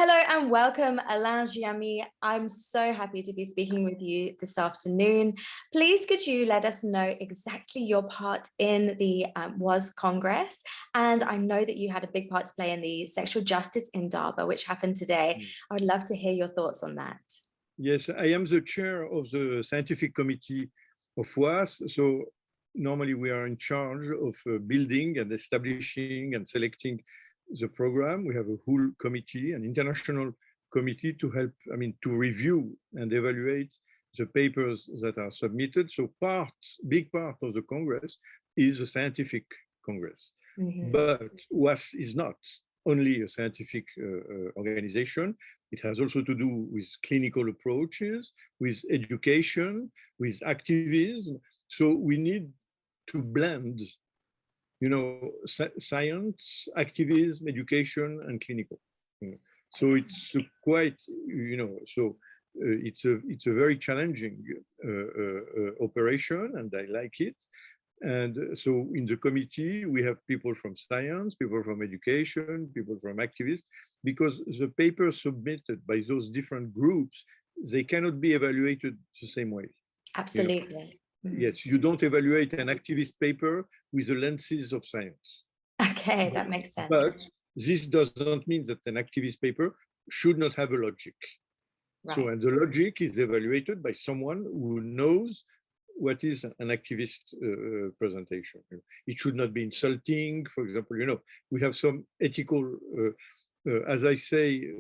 Hello and welcome, Alain Giami. I'm so happy to be speaking with you this afternoon. Please, could you let us know exactly your part in the WAS Congress? And I know that you had a big part to play in the Sexual Justice IDABA, which happened today. I would love to hear your thoughts on that. Yes, I am the chair of the scientific committee of WAS. So normally we are in charge of building and establishing and selecting the program. We have a whole committee, an international committee to help, to review and evaluate the papers that are submitted. So big part of the Congress is a scientific Congress. But WAS is not only a scientific organization. It has also to do with clinical approaches, with education, with activism. So we need to blend, science, activism, education, and clinical. So it's quite, it's a very challenging operation, and I like it. And so in the committee, we have people from science, people from education, people from activists, because the papers submitted by those different groups, they cannot be evaluated the same way. Absolutely. Yes, you don't evaluate an activist paper with the lenses of science. Okay, that makes sense. But this doesn't mean that an activist paper should not have a logic. Right. So, and the logic is evaluated by someone who knows what is an activist presentation. It should not be insulting. For example, we have some ethical, as I say,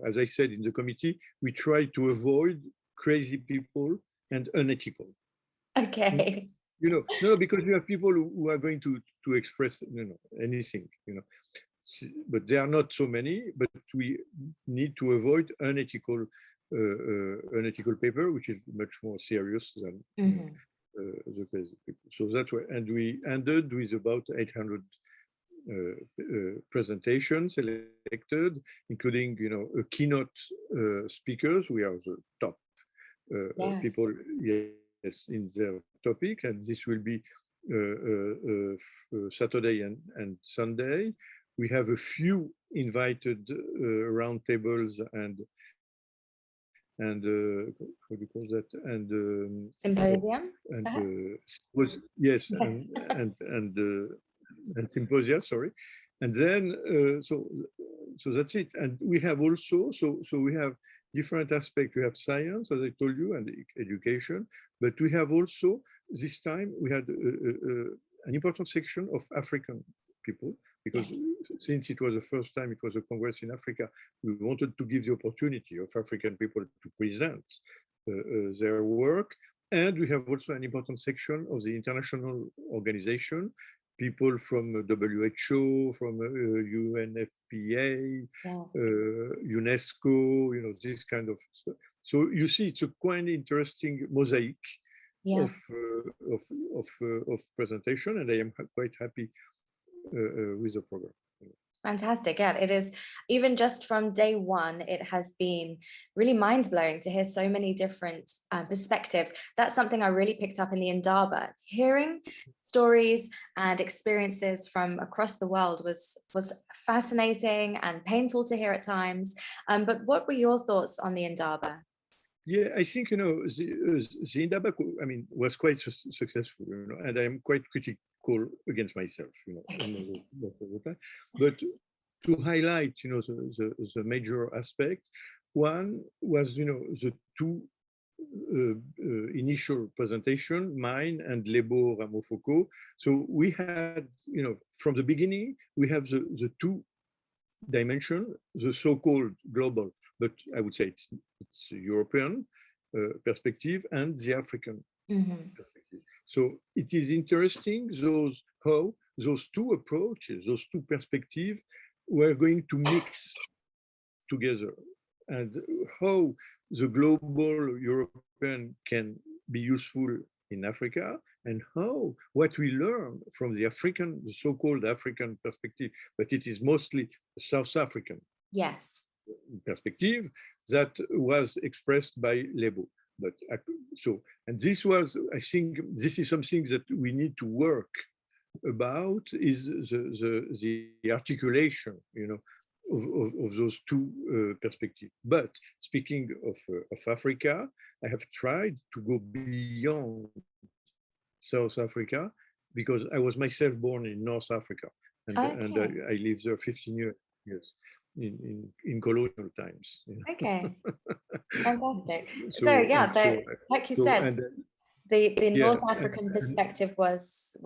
as I said in the committee, we try to avoid crazy people and unethical. Okay. No, because you have people who are going to express, anything, but there are not so many, but we need to avoid unethical paper, which is much more serious than the crazy people. So that's why, and we ended with about 800 presentations selected, including, a keynote speakers. We are the top people, yes, in their topic, and this will be Saturday and Sunday. We have a few invited roundtables and how do you call that? And symposium. Yes, and symposia. Sorry, and then so that's it. And we have also so we have different aspects. We have science, as I told you, and education, but we have also this time we had an important section of African people, because since it was the first time it was a Congress in Africa, we wanted to give the opportunity of African people to present their work. And we have also an important section of the international organization, people from WHO, from UNFPA, UNESCO, this kind of stuff. So you see, it's a quite interesting mosaic of presentation, and I am quite happy with the program. Fantastic. Yeah, it is. Even just from day one, it has been really mind-blowing to hear so many different perspectives. That's something I really picked up in the IDABA. Hearing stories and experiences from across the world was fascinating and painful to hear at times. But what were your thoughts on the IDABA? Yeah, I think, the IDABA, was quite successful, and I am quite critical against myself, most of the time. But to highlight, the major aspects, one was, the two initial presentation, mine and Lebo Ramofoko. So we had, from the beginning, we have the two dimension, the so-called global, but I would say it's European perspective and the African perspective. So it is interesting how those two approaches, those two perspectives were going to mix together, and how the global European can be useful in Africa, and how what we learn from the so-called African perspective, but it is mostly South African perspective that was expressed by Lebo. But and this was, I think, this is something that we need to work about, is the articulation, of those two perspectives. But speaking of Africa, I have tried to go beyond South Africa because I was myself born in North Africa, and Okay. I lived there 15 years. Yes, in colonial times. Okay. Fantastic. So So yeah, and so like you so said, and the yeah, North African perspective was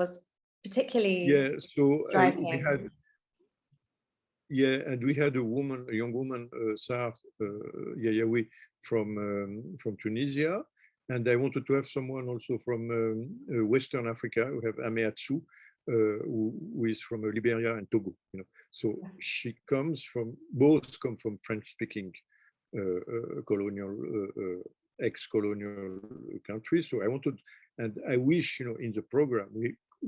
particularly yeah. So we striking. had yeah, and we had a young woman, Sarah Yayaoui from Tunisia, and I wanted to have someone also from Western Africa. We have Ameatsu, who is from Liberia and Togo. So she comes from both come from French-speaking colonial, ex-colonial countries. So I wanted, and I wish in the program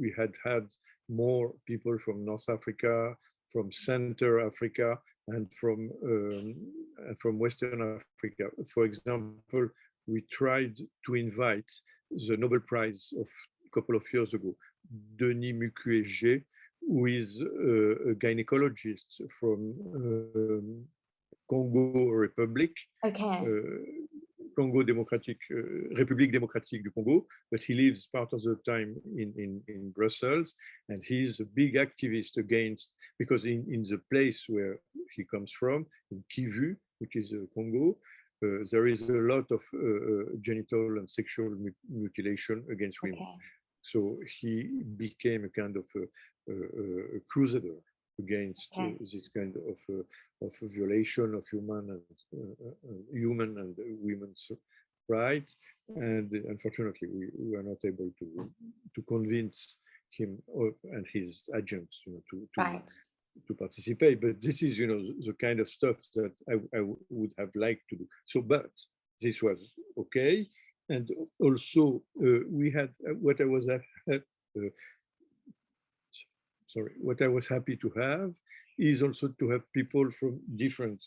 we had more people from North Africa, from Center Africa, and from Western Africa. For example, we tried to invite the Nobel Prize of a couple of years ago, Denis Mukwege, who is a gynecologist from Congo Republic, Okay. Congo Democratic, République démocratique du Congo, but he lives part of the time in Brussels, and he's a big activist against, because in the place where he comes from, in Kivu, which is Congo, there is a lot of genital and sexual mutilation against women. Okay. So he became a kind of a crusader against this kind of violation of human and women's rights. And unfortunately, we were not able to convince him and his agents to participate. But this is the kind of stuff that I would have liked to do. So, but this was okay. And also we had what I was what I was happy to have is also to have people from different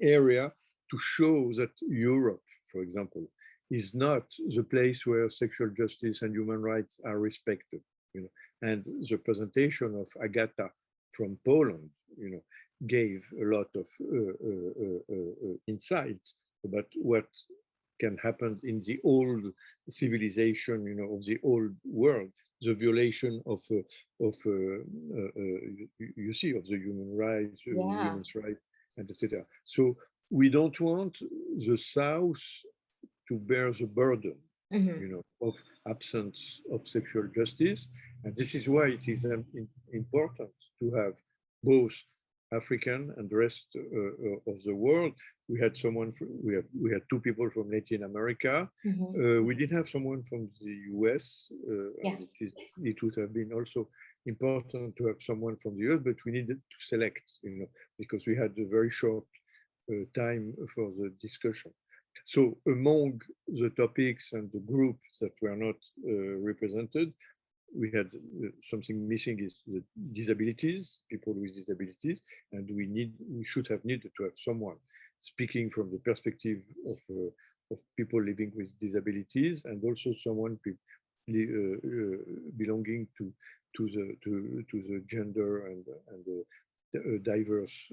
area to show that Europe, for example, is not the place where sexual justice and human rights are respected. And the presentation of Agata from Poland, gave a lot of insight about what can happen in the old civilization, of the old world, the violation of you see, of the human rights, women's rights, and etc. So we don't want the South to bear the burden, of absence of sexual justice, and this is why it is important to have both African and the rest of the world. We had we had two people from Latin America. We did have someone from the US. Yes. It would have been also important to have someone from the US, but we needed to select, because we had a very short time for the discussion. So among the topics and the groups that were not represented, we had something missing is the disabilities, people with disabilities, and we should have needed to have someone speaking from the perspective of people living with disabilities, and also someone belonging to the gender and diverse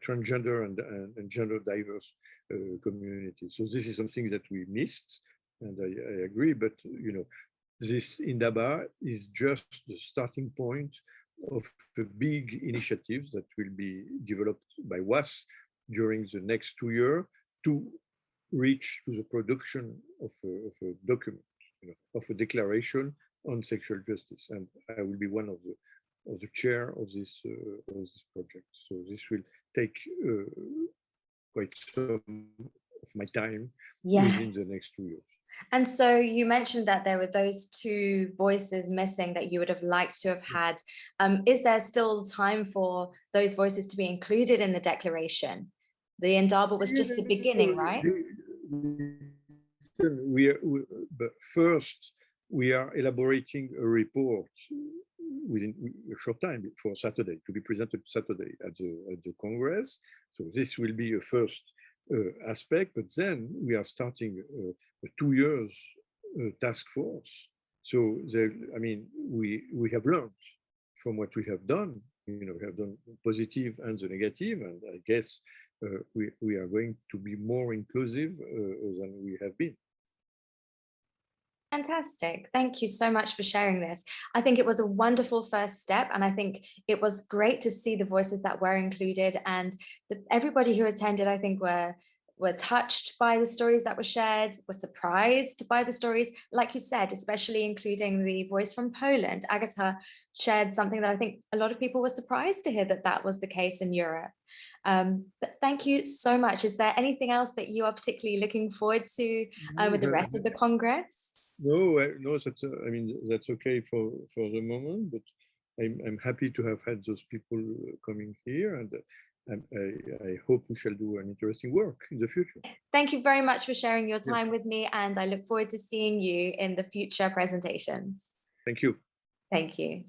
transgender and gender diverse community. So this is something that we missed, and I agree. But this IDABA is just the starting point of a big initiative that will be developed by WAS during the next 2 years to reach to the production of a document, of a declaration on sexual justice. And I will be one of the chair of this project. So this will take quite some of my time within the next 2 years. And so you mentioned that there were those two voices missing that you would have liked to have had. Is there still time for those voices to be included in the declaration? The IDABA was just the beginning, right? But first, we are elaborating a report within a short time for Saturday, to be presented Saturday at the Congress. So this will be a first aspect, but then we are starting a 2 years task force. So we have learned from what we have done we have done positive and the negative, and I guess we are going to be more inclusive than we have been. Fantastic. Thank you so much for sharing this. I think it was a wonderful first step, and I think it was great to see the voices that were included, and everybody who attended, I think, were touched by the stories that were shared, were surprised by the stories, like you said, especially including the voice from Poland. Agata shared something that I think a lot of people were surprised to hear that that was the case in Europe. But thank you so much. Is there anything else that you are particularly looking forward to with the rest of the Congress? No, no, I mean, that's okay for the moment, but I'm happy to have had those people coming here, and I hope we shall do an interesting work in the future. Thank you very much for sharing your time with me, and I look forward to seeing you in the future presentations. Thank you. Thank you.